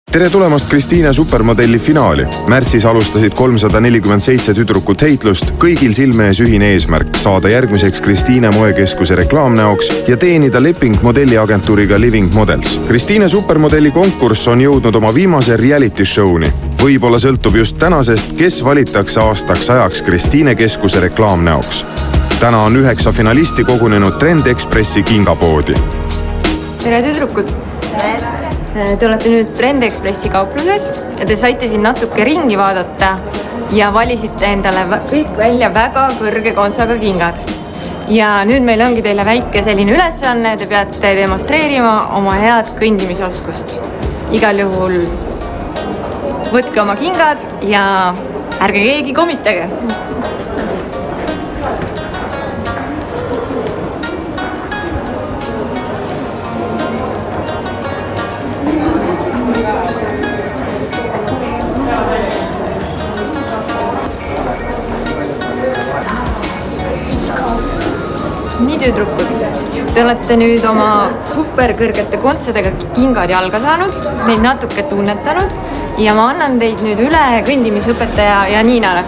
Tere tulemast Kristiine supermodelli finaali. Märtsis alustasid 347 tüdrukut heitlust, kõigil silme ees ühine eesmärk saada järgmiseks Kristiine moekeskuse reklaamnäoks ja teenida leping modelliagentuuriga Living Models. Kristiine supermodelli konkurss on jõudnud oma viimase reality show'ni. Võib-olla sõltub just tänasest, kes valitakse aastaks ajaks Kristiine keskuse reklaamnäoks. Täna on 9 finalisti kogunenud Trend Expressi kingapoodi. Tere tüdrukud! Te olete nüüd Trend Expressi kaupluses ja te saite siin natuke ringi vaadata ja valisite endale kõik välja väga kõrge kontsaga kingad. Ja nüüd meil ongi teile väike selline ülesanne, te peate demonstreerima oma head kõndimisoskust. Igal juhul võtke oma kingad ja ärge keegi komistage. Nii tüdrukud, te olete nüüd oma superkõrgete kontsadega kingad jalga saanud, neid natuke tunnetanud ja ma annan teid nüüd üle kõndimisõpetaja Janinale.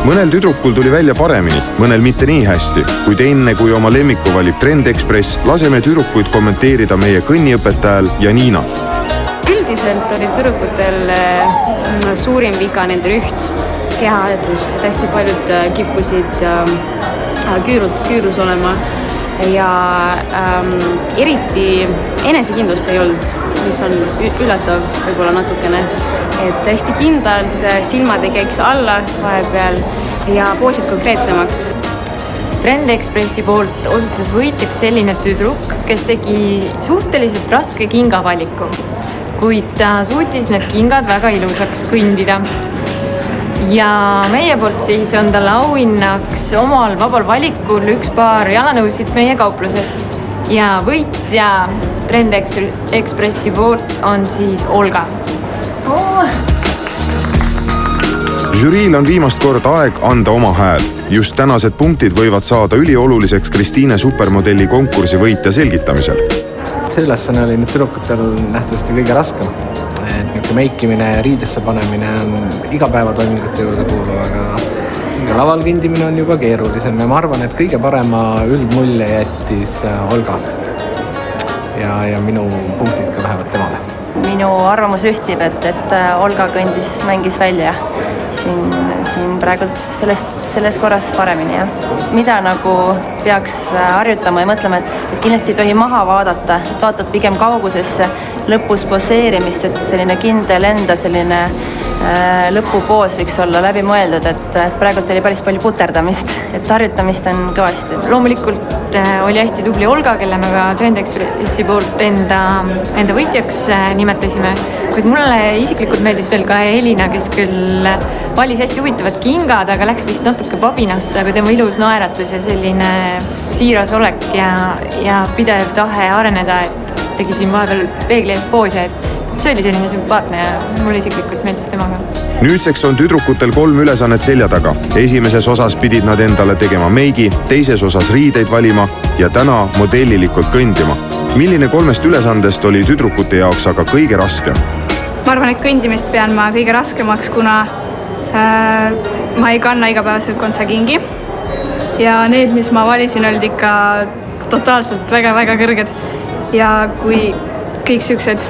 Mõnel tüdrukul tuli välja paremini, mõnel mitte nii hästi, kuid enne kui oma lemmiku valib Trend Express, laseme tüdrukuid kommenteerida meie kõnniõpetajal Janina. Üldiselt oli tüdrukutel suurim viga nende üht kehahädus. Hästi paljud kippusid küürus olema ja eriti enesekindlust ei olnud, mis on üllatav võib-olla natukene. Et hästi kindlalt silmad ei käiks alla vahepeal ja poosid konkreetsemaks. Trend Expressi poolt osutus võitjaks selline tüdruk, kes tegi suhteliselt raske kingavaliku, kuid ta suutis need kingad väga ilusaks kõndida. Ja meie poolt siis on tal auhinnaks omal vabal valikul üks paar jalanõusid meie kauplusest. Ja võitja Trend Expressi poolt on siis Olga. Žüriil on viimast korda aeg anda oma hääl. Just tänased punktid võivad saada ülioluliseks Kristiine supermodelli konkursi võitja selgitamisel. See ülesanne oli nüüd tüdrukutel nähtavasti kõige raskem. Meikimine ja riidesse panemine on igapäevatoimingute juurde kuuluv, aga laval kõndimine on juba keerulisem ja ma arvan, et kõige parema üldmulje jättis Olga. Ja minu punktid ka lähevad temale. Minu arvamus ühtib, et Olga mängis välja siin praegult selles korras paremini. Ja. Mida nagu peaks harjutama ja mõtlema, et kindlasti ei tohi maha vaadata, et vaatad pigem kaugusesse, lõpus poseerimist, et selline kindel enda selline lõpupoos võiks olla läbi mõeldud, et praegult oli päris palju puterdamist, et harjutamist on kõvasti. Loomulikult oli hästi tubli Olga, kelle me ka Trend Expressi poolt enda võitjaks nimetasime, kuid mulle isiklikult meeldis veel ka Elina, kes küll valis hästi huvitavad kingad, aga läks vist natuke pabinasse, aga tema ilus naeratus ja selline siiras olek ja pidev tahe areneda, et tegi siin vahepeal peegli ees poosi, et see oli selline sümpaatne ja mulle isiklikult meeldis temaga. Nüüdseks on tüdrukutel 3 ülesannet selja taga. Esimeses osas pidid nad endale tegema meigi, teises osas riideid valima ja täna modellilikult kõndima. Milline 3 ülesandest oli tüdrukute jaoks aga kõige raskem? Ma arvan, et kõndimist pean ma kõige raskemaks, kuna ma ei kanna igapäevaselt kontsakingi ja need, mis ma valisin, olid ikka totaalselt väga-väga kõrged ja kui kõik siuksed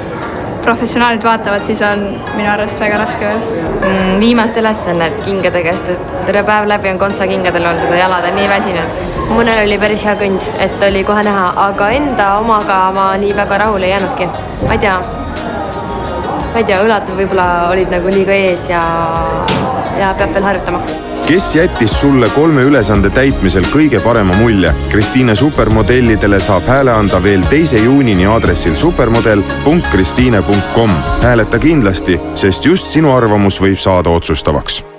professionaalid vaatavad, siis on minu arust väga raske veel. Viimaste ülesannet kingade käest, et terve päev läbi on kontsakingadel olnud ja jalad on nii väsinud. mõnel oli päris hea kõnd, et oli kohe näha, aga enda omaga ma nii väga rahule ei jäänudki. Ma ei tea, õlad võib-olla olid nagu liiga ees ja peab veel harjutama. Kes jättis sulle 3 ülesande täitmisel kõige parema mulje? Kristiine supermodellidele saab hääle anda veel 2. juunini aadressil supermodel.kristiine.com. Hääleta kindlasti, sest just sinu arvamus võib saada otsustavaks.